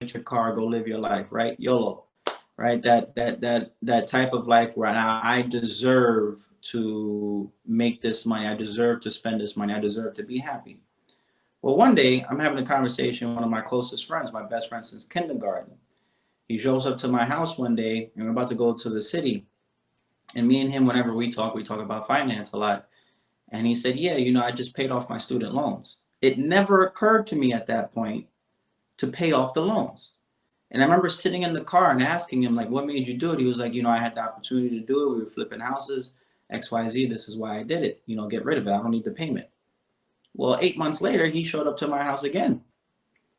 get your car, go live your life, right? YOLO, right? That type of life where now I deserve to make this money. I deserve to spend this money. I deserve to be happy. Well, one day I'm having a conversation with one of my closest friends, my best friend since kindergarten. He shows up to my house one day and we're about to go to the city. And me and him, whenever we talk about finance a lot. And he said, yeah, I just paid off my student loans. It never occurred to me at that point to pay off the loans. And I remember sitting in the car and asking him, like, what made you do it? He was like, I had the opportunity to do it. We were flipping houses, XYZ. This is why I did it. Get rid of it. I don't need the payment. Well, 8 months later, he showed up to my house again.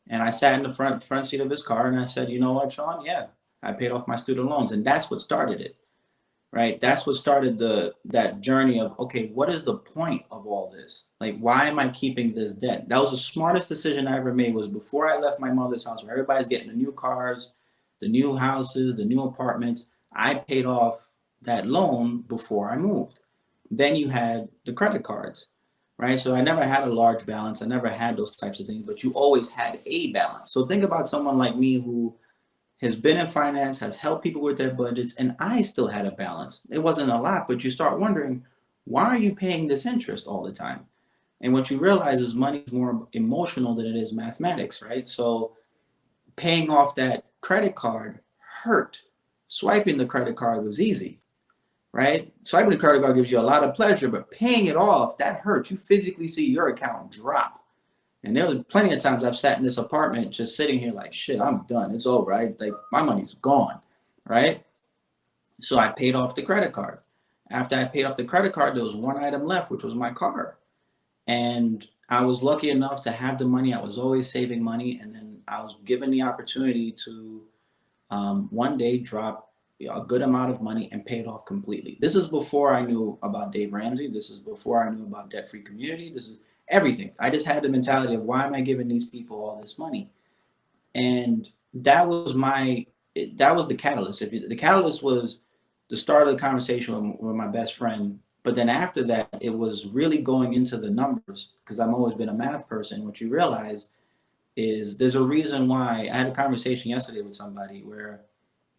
And I sat in the front seat of his car and I said, you know what, Sean? Yeah, I paid off my student loans. And that's what started it, right? That's what started that journey of, okay, what is the point of all this? Like, why am I keeping this debt? That was the smartest decision I ever made, was before I left my mother's house where everybody's getting the new cars, the new houses, the new apartments. I paid off that loan before I moved. Then you had the credit cards, right? So I never had a large balance. I never had those types of things, but you always had a balance. So think about someone like me who has been in finance, has helped people with their budgets, and I still had a balance. It wasn't a lot, but you start wondering, why are you paying this interest all the time? And what you realize is money is more emotional than it is mathematics, right? So paying off that credit card hurt. Swiping the credit card was easy, right? Swiping the credit card gives you a lot of pleasure, but paying it off, that hurts. You physically see your account drop. And there was plenty of times I've sat in this apartment just sitting here like, shit, I'm done. It's over. Like, my money's gone, right? So I paid off the credit card. After I paid off the credit card, there was one item left, which was my car. And I was lucky enough to have the money. I was always saving money. And then I was given the opportunity to one day drop a good amount of money and pay it off completely. This is before I knew about Dave Ramsey. This is before I knew about Debt Free Community. This is everything. I just had the mentality of, why am I giving these people all this money? And that was the catalyst. The catalyst was the start of the conversation with my best friend. But then after that, it was really going into the numbers, because I've always been a math person. What you realize is there's a reason why. I had a conversation yesterday with somebody where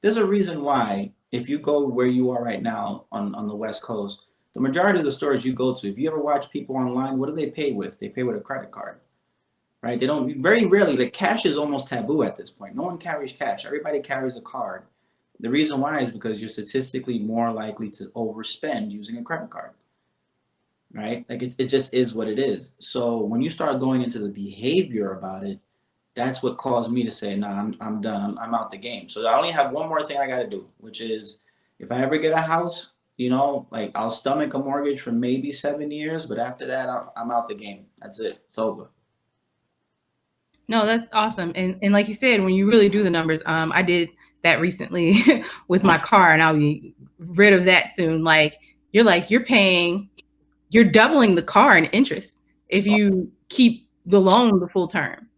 there's a reason why, if you go where you are right now on the West Coast, the majority of the stores you go to, if you ever watch people online, what do they pay with? They pay with a credit card, right? They don't, very rarely, the cash is almost taboo at this point. No one carries cash. Everybody carries a card. The reason why is because you're statistically more likely to overspend using a credit card, right? Like, it just is what it is. So when you start going into the behavior about it, that's what caused me to say, nah, I'm done. I'm out the game. So I only have one more thing I got to do, which is, if I ever get a house, like, I'll stomach a mortgage for maybe 7 years, but after that, I'm out the game. That's it. It's over. No, that's awesome. And like you said, when you really do the numbers, I did that recently with my car, and I'll be rid of that soon. You're doubling the car in interest if you keep the loan the full term.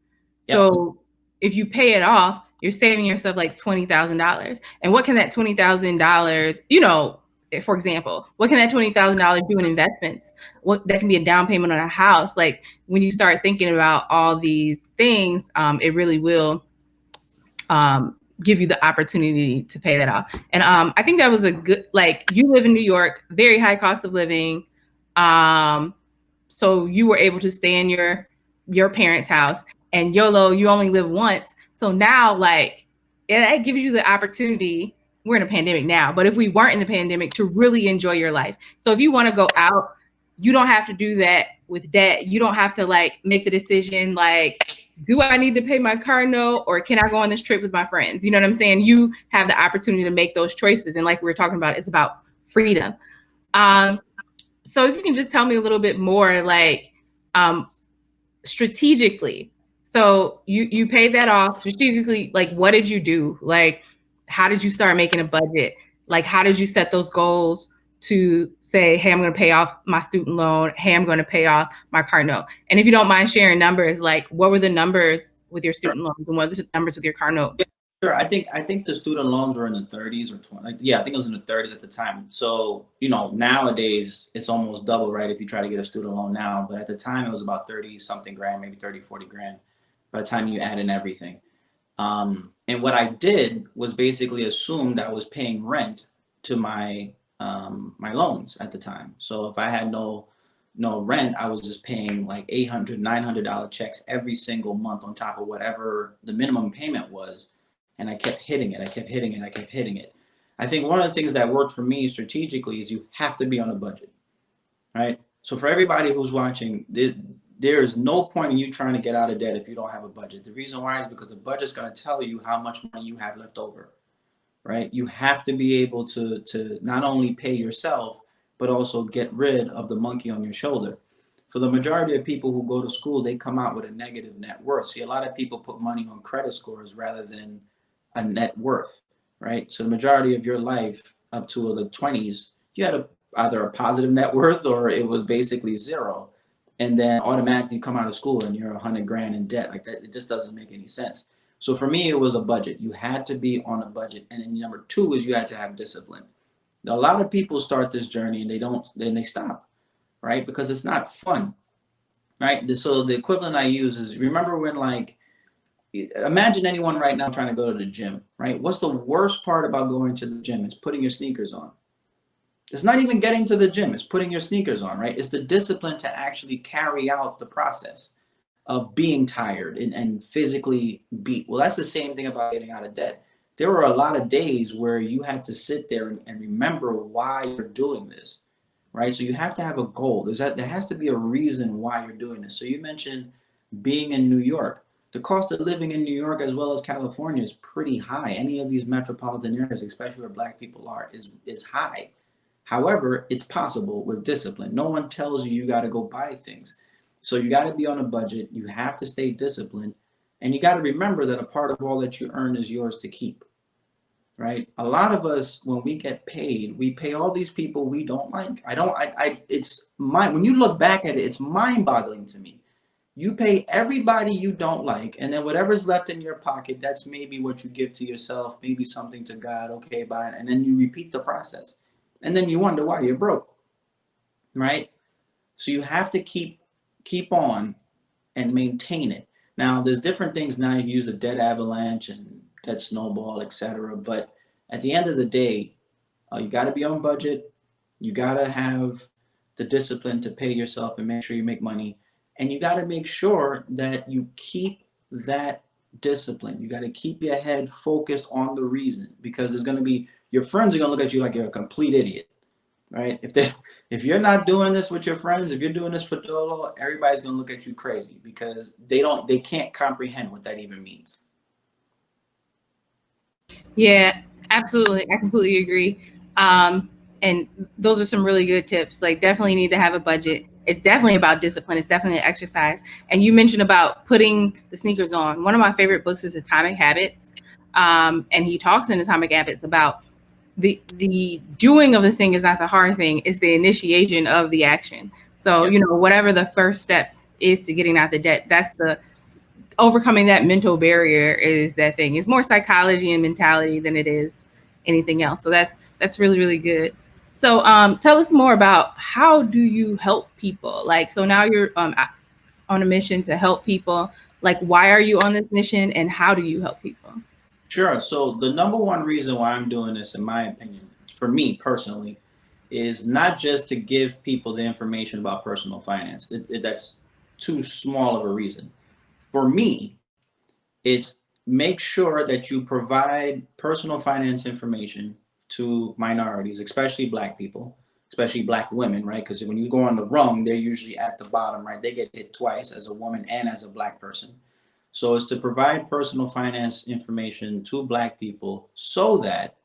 Yep. So if you pay it off, you're saving yourself like $20,000. And what can that $20,000, for example, what can that $20,000 do in investments? What that can be a down payment on a house. Like, when you start thinking about all these things, it really will give you the opportunity to pay that off. And I think that was a good, like, you live in New York, very high cost of living. So you were able to stay in your parents' house, and YOLO, you only live once. So now, like, it gives you the opportunity. We're in a pandemic now, but if we weren't in the pandemic, to really enjoy your life. So if you want to go out, you don't have to do that with debt. You don't have to, like, make the decision, like, do I need to pay my car note, or can I go on this trip with my friends? You know what I'm saying? You have the opportunity to make those choices. And like we were talking about, it's about freedom. So if you can just tell me a little bit more, like, strategically. So you paid that off strategically. Like, what did you do? Like, how did you start making a budget? Like, how did you set those goals to say, hey, I'm going to pay off my student loan. Hey, I'm going to pay off my car note. And if you don't mind sharing numbers, like, what were the numbers with your student loans, and what were the numbers with your car note? Yeah, sure. I think the student loans were in the 30s or 20. Like, yeah, I think it was in the 30s at the time. So, nowadays it's almost double, right? If you try to get a student loan now, but at the time it was about 30 something grand, maybe 30, 40 grand by the time you add in everything. And what I did was basically assumed I was paying rent to my loans at the time. So if I had no rent, I was just paying like $800, $900 checks every single month on top of whatever the minimum payment was. And I kept hitting it. I kept hitting it. I kept hitting it. I think one of the things that worked for me strategically is you have to be on a budget, right? So for everybody who's watching, there is no point in you trying to get out of debt if you don't have a budget. The reason why is because the budget is going to tell you how much money you have left over, right? You have to be able to not only pay yourself, but also get rid of the monkey on your shoulder. For the majority of people who go to school, they come out with a negative net worth. See, a lot of people put money on credit scores rather than a net worth, right? So the majority of your life up to the 20s, you had either a positive net worth or it was basically zero. And then automatically come out of school and you're 100 grand in debt. Like that, it just doesn't make any sense. So for me, it was a budget. You had to be on a budget. And then number two is you had to have discipline. A lot of people start this journey and then they stop, right? Because it's not fun, right? So the equivalent I use is, remember when, like, imagine anyone right now trying to go to the gym, right? What's the worst part about going to the gym? It's putting your sneakers on. It's not even getting to the gym. It's putting your sneakers on, right? It's the discipline to actually carry out the process of being tired and physically beat. Well, that's the same thing about getting out of debt. There were a lot of days where you had to sit there and remember why you're doing this, right? So you have to have a goal. There has to be a reason why you're doing this. So you mentioned being in New York. The cost of living in New York as well as California is pretty high. Any of these metropolitan areas, especially where Black people are, is high. However, it's possible with discipline. No one tells you got to go buy things. So you got to be on a budget. You have to stay disciplined. And you got to remember that a part of all that you earn is yours to keep, right? A lot of us, when we get paid, we pay all these people we don't like. When you look back at it, it's mind boggling to me. You pay everybody you don't like, and then whatever's left in your pocket, that's maybe what you give to yourself, maybe something to God, okay, bye. And then you repeat the process. And then you wonder why you're broke, right? So you have to keep on and maintain it. Now, there's different things now. You use the debt avalanche and debt snowball, etc. But at the end of the day, you got to be on budget. You got to have the discipline to pay yourself and make sure you make money. And you got to make sure that you keep that discipline. You got to keep your head focused on the reason, because there's going to be, your friends are going to look at you like you're a complete idiot, right? If you're not doing this with your friends, if you're doing this for Dolo, everybody's going to look at you crazy, because they can't comprehend what that even means. Yeah, absolutely. I completely agree. And those are some really good tips. Like, definitely need to have a budget. It's definitely about discipline. It's definitely an exercise. And you mentioned about putting the sneakers on. One of my favorite books is Atomic Habits. And he talks in Atomic Habits about the doing of the thing is not the hard thing. It's the initiation of the action. So, Yep. Whatever the first step is to getting out the debt, that's the overcoming that mental barrier is that thing. It's more psychology and mentality than it is anything else. So that's really, really good. So tell us more about, how do you help people? Like, so now you're on a mission to help people. Like, why are you on this mission, and how do you help people? Sure. So the number one reason why I'm doing this, in my opinion, for me personally, is not just to give people the information about personal finance. That's too small of a reason. For me, it's make sure that you provide personal finance information to minorities, especially Black people, especially Black women, right? Because when you go on the rung, they're usually at the bottom, right? They get hit twice, as a woman and as a Black person. So it's to provide personal finance information to Black people so that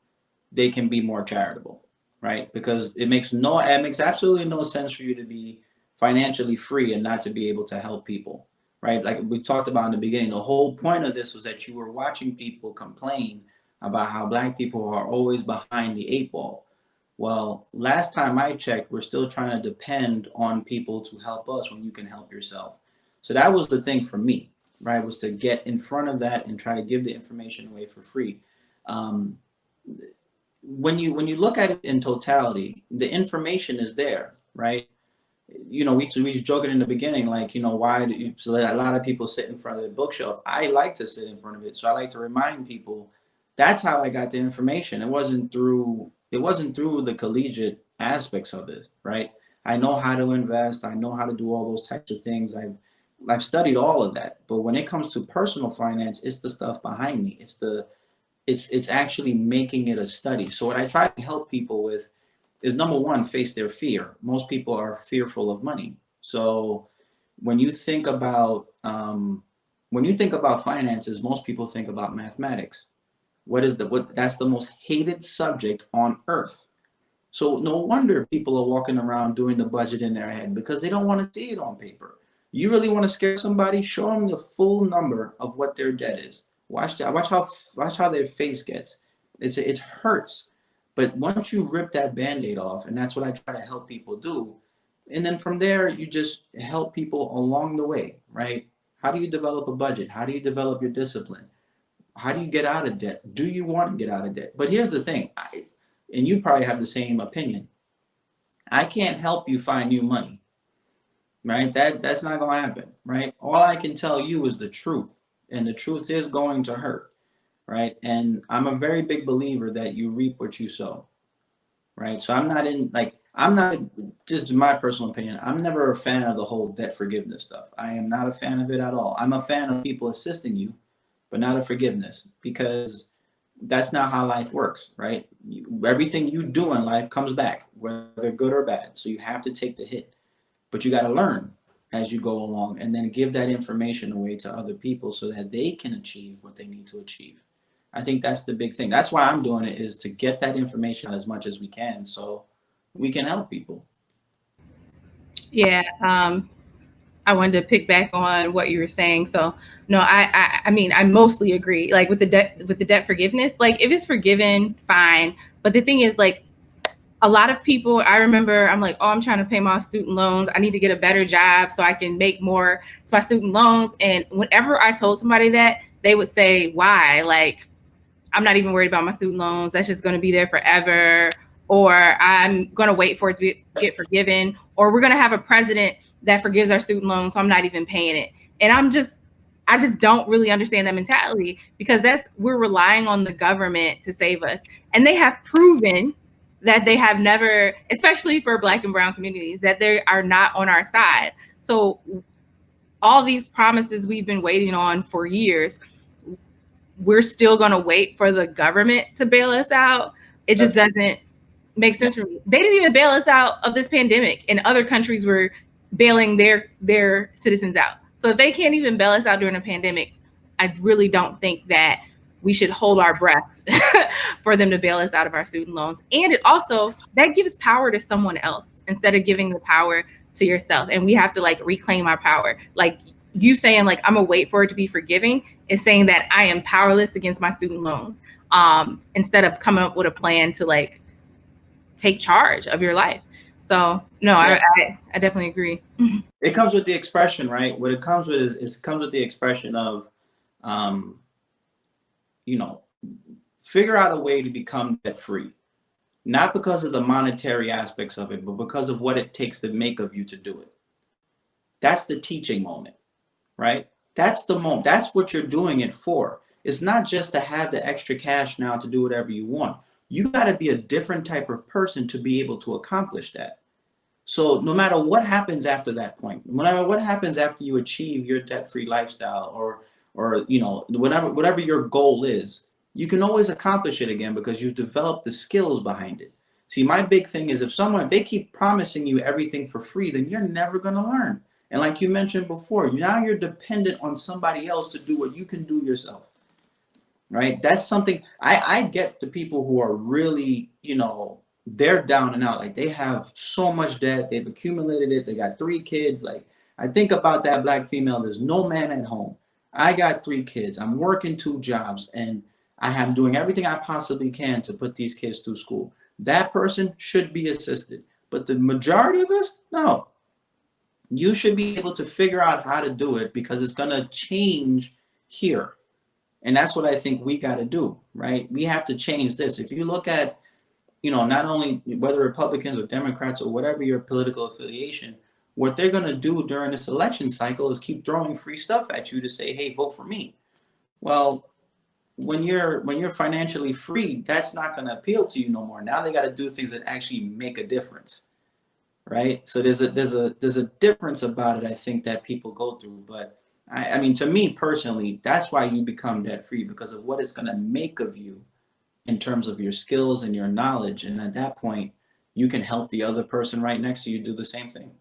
they can be more charitable, right? Because it makes absolutely no sense for you to be financially free and not to be able to help people, right? Like we talked about in the beginning, the whole point of this was that you were watching people complain about how Black people are always behind the eight ball. Well, last time I checked, we're still trying to depend on people to help us when you can help yourself. So that was the thing for me, right? Was to get in front of that and try to give the information away for free. When you look at it in totality, the information is there, right? we were joking in the beginning, like, why do you, so a lot of people sit in front of the bookshelf. I like to sit in front of it. So I like to remind people that's how I got the information. It wasn't through the collegiate aspects of it, right? I know how to invest. I know how to do all those types of things. I've studied all of that. But when it comes to personal finance, it's the stuff behind me. It's actually making it a study. So what I try to help people with is, number one, face their fear. Most people are fearful of money. So when you think about finances, most people think about mathematics. That's the most hated subject on earth. So no wonder people are walking around doing the budget in their head, because they don't want to see it on paper. You really want to scare somebody? Show them the full number of what their debt is. Watch that. Watch how their face gets. It hurts. But once you rip that band-aid off, and that's what I try to help people do, and then from there you just help people along the way, right? How do you develop a budget? How do you develop your discipline? How do you get out of debt? Do you want to get out of debt? But here's the thing, and you probably have the same opinion. I can't help you find new money, right? That's not going to happen, right? All I can tell you is the truth, and the truth is going to hurt, right? And I'm a very big believer that you reap what you sow, right? So I'm not, just my personal opinion, I'm never a fan of the whole debt forgiveness stuff. I am not a fan of it at all. I'm a fan of people assisting you, but not of forgiveness, because that's not how life works, right? Everything you do in life comes back, whether good or bad. So you have to take the hit, but you got to learn as you go along, and then give that information away to other people so that they can achieve what they need to achieve. I think that's the big thing. That's why I'm doing it, is to get that information as much as we can so we can help people. Yeah. I wanted to pick back on what you were saying. So no, I mean, I mostly agree. Like with the debt forgiveness, like if it's forgiven, fine. But the thing is, like, a lot of people, I remember, I'm like, oh, I'm trying to pay my student loans. I need to get a better job so I can make more to my student loans. And whenever I told somebody that, they would say, why? Like, I'm not even worried about my student loans. That's just going to be there forever. Or I'm going to wait for it to get forgiven. Or we're going to have a president that forgives our student loans, so I'm not even paying it. And I just don't really understand that mentality, because we're relying on the government to save us. And they have proven that they have never, especially for Black and brown communities, that they are not on our side. So all these promises we've been waiting on for years, we're still going to wait for the government to bail us out. It just doesn't make sense for me. They didn't even bail us out of this pandemic, and other countries were bailing their citizens out. So if they can't even bail us out during a pandemic, I really don't think that we should hold our breath for them to bail us out of our student loans. And it also, that gives power to someone else instead of giving the power to yourself. And we have to like reclaim our power. Like you saying like, I'm gonna wait for it to be forgiving, is saying that I am powerless against my student loans, instead of coming up with a plan to like take charge of your life. So no, yeah. I definitely agree. It comes with the expression, right? What it comes with is comes with the expression of, figure out a way to become debt free, not because of the monetary aspects of it, but because of what it takes to make of you to do it. That's the teaching moment, right? That's the moment. That's what you're doing it for. It's not just to have the extra cash now to do whatever you want. You got to be a different type of person to be able to accomplish that. So no matter what happens after that point, no matter what happens after you achieve your debt-free lifestyle, or whatever your goal is, you can always accomplish it again because you've developed the skills behind it. See, my big thing is if they keep promising you everything for free, then you're never going to learn. And like you mentioned before, now you're dependent on somebody else to do what you can do yourself. Right? That's something I get the people who are really, they're down and out. Like they have so much debt, they've accumulated it. They got 3 kids. Like I think about that Black female, there's no man at home. I got 3 kids. I'm working 2 jobs and I am doing everything I possibly can to put these kids through school. That person should be assisted. But the majority of us, no. You should be able to figure out how to do it because it's going to change here. And that's what I think we got to do, right? We have to change this. If you look at, not only whether Republicans or Democrats or whatever your political affiliation, what they're going to do during this election cycle is keep throwing free stuff at you to say, hey, vote for me. Well, when you're financially free, that's not going to appeal to you no more. Now they got to do things that actually make a difference, right? So there's a difference about it, I think, that people go through. But I mean, to me personally, that's why you become debt free, because of what it's going to make of you in terms of your skills and your knowledge. And at that point, you can help the other person right next to you do the same thing.